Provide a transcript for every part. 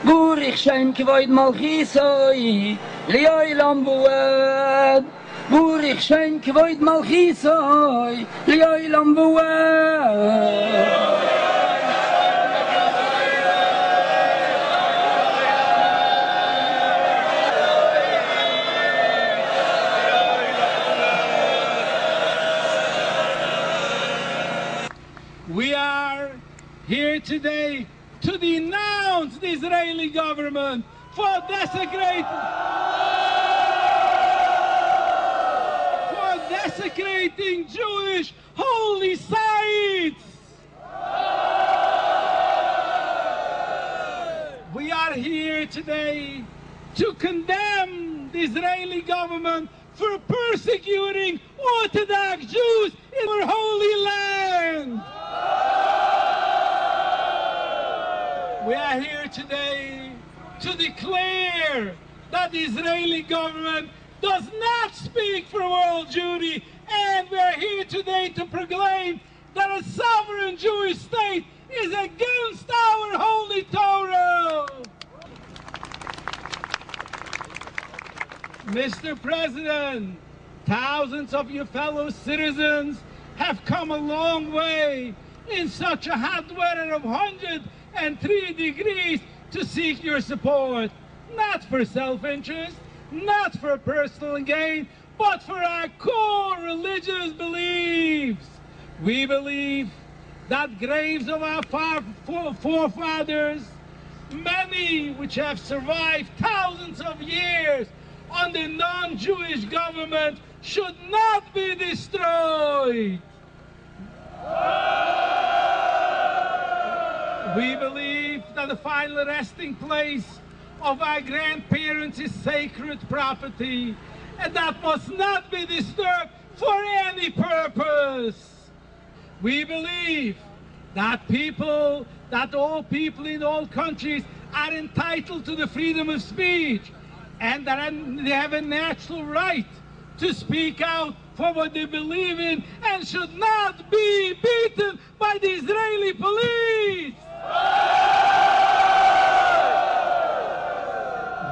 Burich schein kvoid malchisoi, lioilam buad. Burich schein kvoid malchisoi, lioilam buad. We are here today to denounce the Israeli government for desecrating Jewish holy sites. We are here today to condemn the Israeli government for persecuting Orthodox Jews in our holy land. We are here today to declare that the Israeli government does not speak for world Jewry, and we are here today to proclaim that a sovereign Jewish state is against our holy Torah. Mr. President, thousands of your fellow citizens have come a long way in such a hot weather of 103 degrees to seek your support, not for self-interest, not for personal gain, but for our core religious beliefs. We believe that graves of our forefathers, many which have survived thousands of years under non-Jewish government, should not be destroyed. We believe that the final resting place of our grandparents is sacred property, and that must not be disturbed for any purpose. We believe that all people in all countries are entitled to the freedom of speech, and that they have a natural right to speak out for what they believe in and should not be beaten by the Israeli police.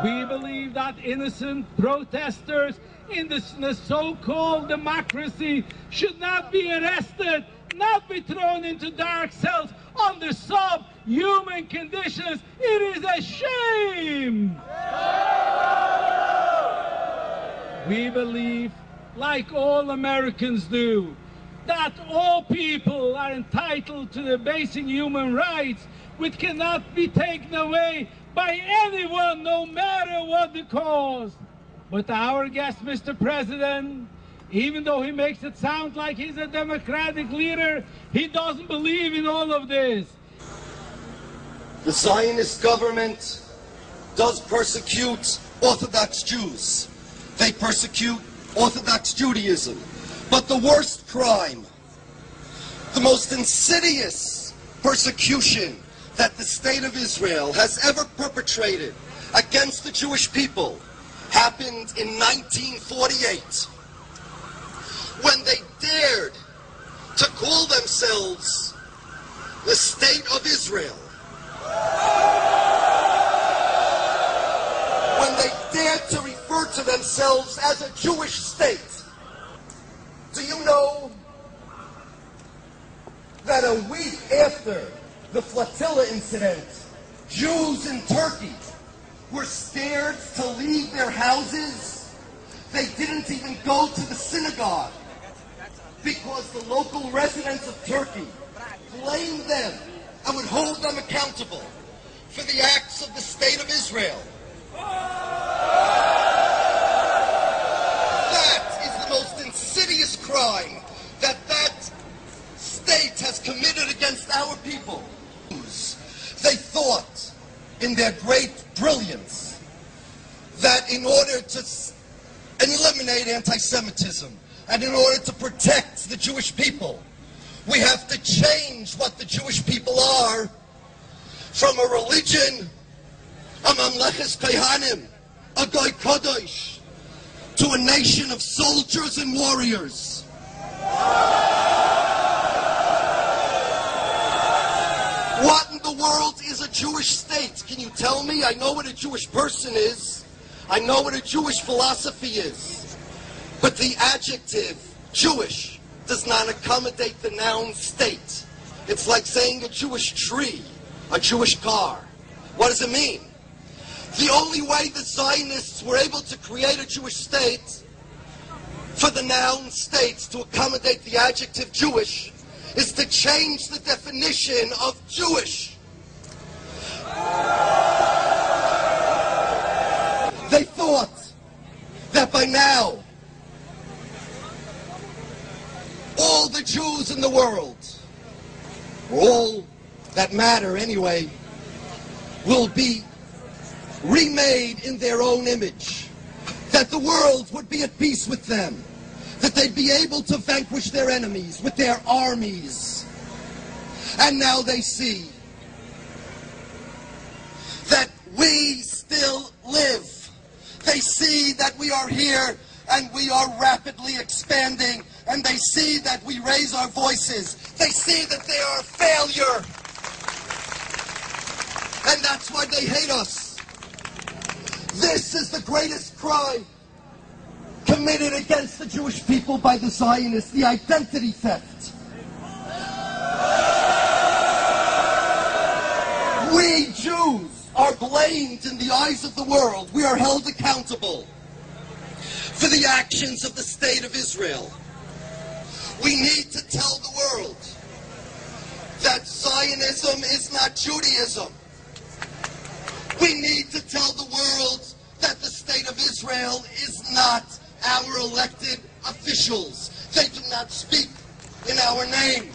We believe that innocent protesters in the so-called democracy should not be arrested, not be thrown into dark cells under subhuman conditions. It is a shame. We believe, like all Americans do, that all people are entitled to the basic human rights, which cannot be taken away by anyone, no matter what the cause. But our guest, Mr. President, even though he makes it sound like he's a democratic leader, he doesn't believe in all of this. The Zionist government does persecute Orthodox Jews. They persecute Orthodox Judaism. But the worst crime, the most insidious persecution that the state of Israel has ever perpetrated against the Jewish people happened in 1948, when they dared to call themselves the State of Israel. When they dared to refer to themselves as a Jewish state. Do you know that a week after the flotilla incident, Jews in Turkey were scared to leave their houses? They didn't even go to the synagogue because the local residents of Turkey blamed them and would hold them accountable for the acts of the State of Israel. That is the most insidious crime that state has committed against our people. They thought, in their great brilliance, that in order to eliminate anti-Semitism and in order to protect the Jewish people, we have to change what the Jewish people are from a religion, a mamleches kehanim, a goy kodesh, to a nation of soldiers and warriors. What in the the world is a Jewish state. Can you tell me? I know what a Jewish person is. I know what a Jewish philosophy is. But the adjective Jewish does not accommodate the noun state. It's like saying a Jewish tree, a Jewish car. What does it mean? The only way the Zionists were able to create a Jewish state for the noun states to accommodate the adjective Jewish is to change the definition of Jewish. They thought that by now all the Jews in the world, or all that matter anyway, will be remade in their own image, that the world would be at peace with them, that they'd be able to vanquish their enemies with their armies. And now they see that we still live. They see that we are here and we are rapidly expanding, and they see that we raise our voices. They see that they are a failure, and that's why they hate us. This is the greatest crime committed against the Jewish people by the Zionists, the identity theft. We Jews are blamed in the eyes of the world. We are held accountable for the actions of the state of Israel. We need to tell the world that Zionism is not Judaism. We need to tell the world that the state of Israel is not our elected officials. They do not speak in our name.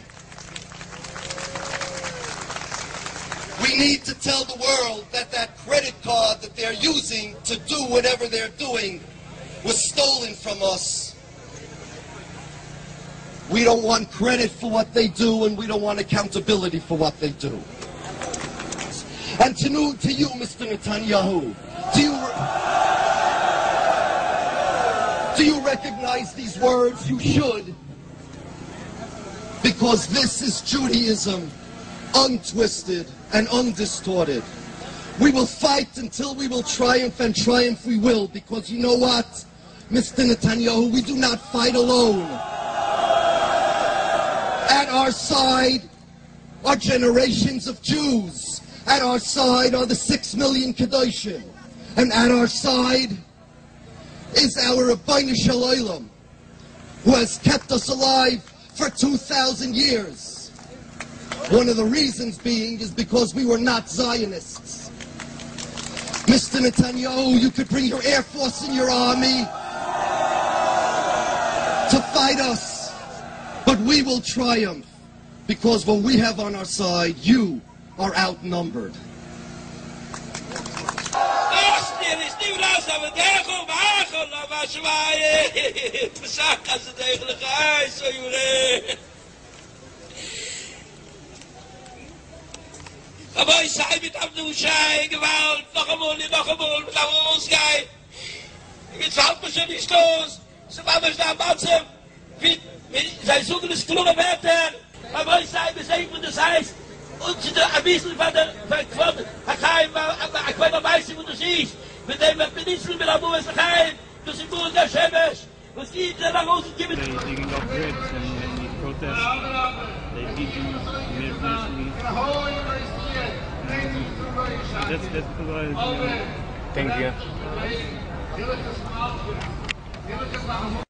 We need to tell the world that that credit card that they're using to do whatever they're doing was stolen from us. We don't want credit for what they do, and we don't want accountability for what they do. And to you, Mr. Netanyahu, do you recognize these words? You should. Because this is Judaism, untwisted and undistorted. We will fight until we will triumph, and triumph we will, because you know what, Mr. Netanyahu, we do not fight alone. At our side are generations of Jews. At our side are the 6 million Kedoshim. And at our side is our Rabbeinu Shalom, who has kept us alive for 2,000 years. One of the reasons being is because we were not Zionists. Mr. Netanyahu, you could bring your Air Force and your army to fight us, but we will triumph, because what we have on our side, you are outnumbered. Aber ich sei mit Abduschei, Gewalt, noch einmal, mit uns gehen. Jetzt fällt mir schon nicht los. So war mir da am Batzen. Sei suchen das kluge Werte. Aber ich sei besenken, das heißt, und ein bisschen von der Hakeim, ich weiß am meisten, wo das ist. Mit dem Minister, mit der Mues Hakeim, das ist nur der Schemesch. Was geht denn nach Hause? They digging up ribs and you protest. They give you that's the way. Thank you.